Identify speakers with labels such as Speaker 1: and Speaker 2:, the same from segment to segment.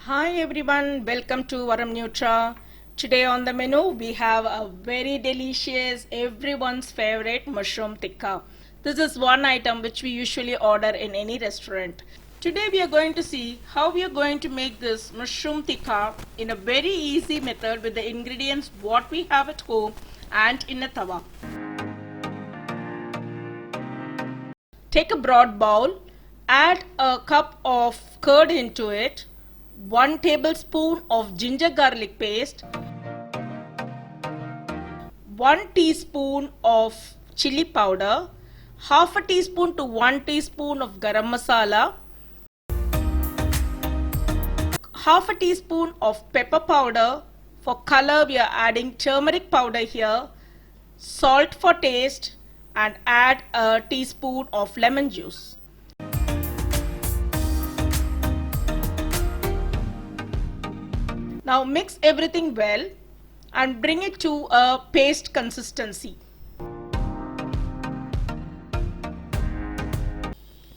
Speaker 1: Hi everyone, welcome to Varam Nutra. Today on the menu we have a very delicious, everyone's favorite mushroom tikka. This is one item which we usually order in any restaurant. Today we are going to see how we are going to make this mushroom tikka in a very easy method with the ingredients what we have at home and in a tawa. Take a broad bowl, add a cup of curd into it, 1 tablespoon of ginger garlic paste, 1 teaspoon of chili powder, half a teaspoon to 1 teaspoon of garam masala, half a teaspoon of pepper powder. For color we are adding turmeric powder here, salt for taste, and add a teaspoon of lemon juice. Now mix everything well and bring it to a paste consistency.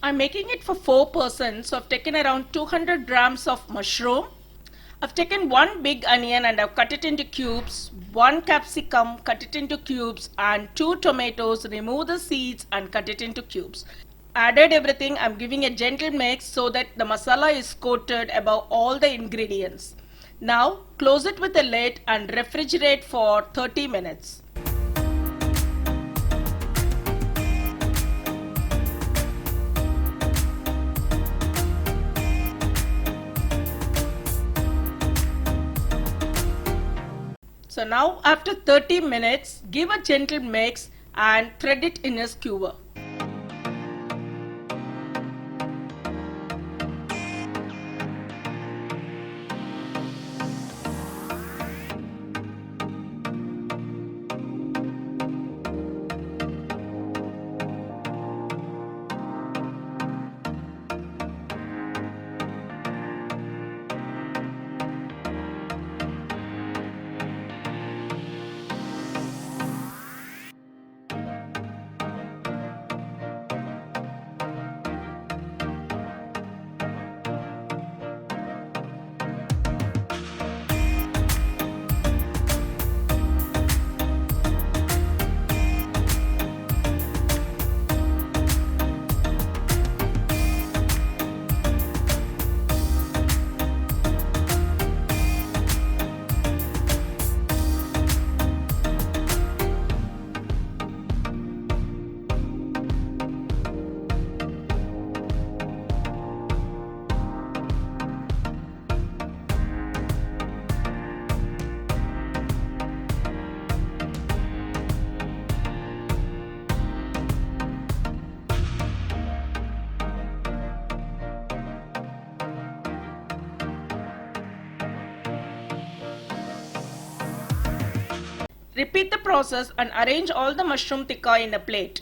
Speaker 1: I'm making it for 4 persons, so I've taken around 200 grams of mushroom. I've taken 1 big onion and I've cut it into cubes, 1 capsicum, cut it into cubes, and 2 tomatoes, remove the seeds and cut it into cubes. Added everything, I'm giving a gentle mix so that the masala is coated above all the ingredients. Now close it with a lid and refrigerate for 30 minutes. So now after 30 minutes, give a gentle mix and thread it in a skewer. Repeat the process and arrange all the mushroom tikka in a plate.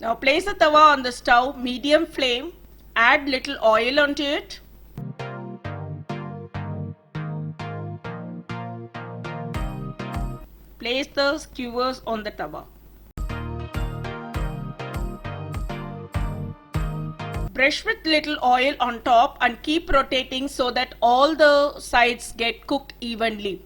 Speaker 1: Now place the tawa on the stove, medium flame, add little oil onto it. Place the skewers on the tawa. Brush with little oil on top and keep rotating so that all the sides get cooked evenly.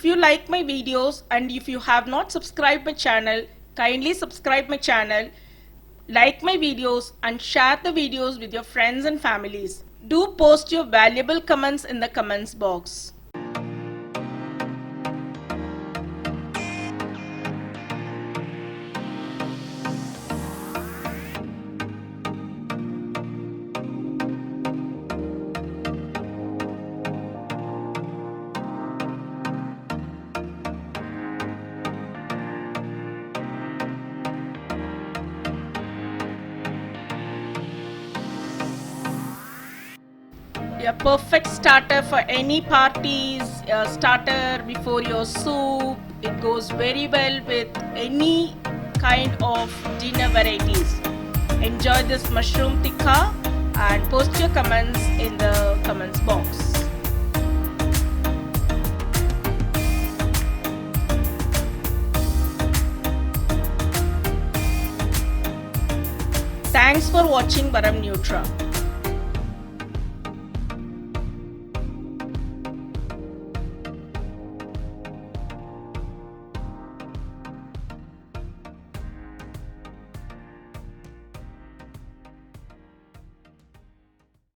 Speaker 1: If you like my videos and if you have not subscribed my channel, kindly subscribe my channel, like my videos and share the videos with your friends and families. Do post your valuable comments in the comments box. A perfect starter for any parties, a starter before your soup. It goes very well with any kind of dinner varieties. Enjoy this mushroom tikka and post your comments in the comments box. Thanks for watching Varam Nutra.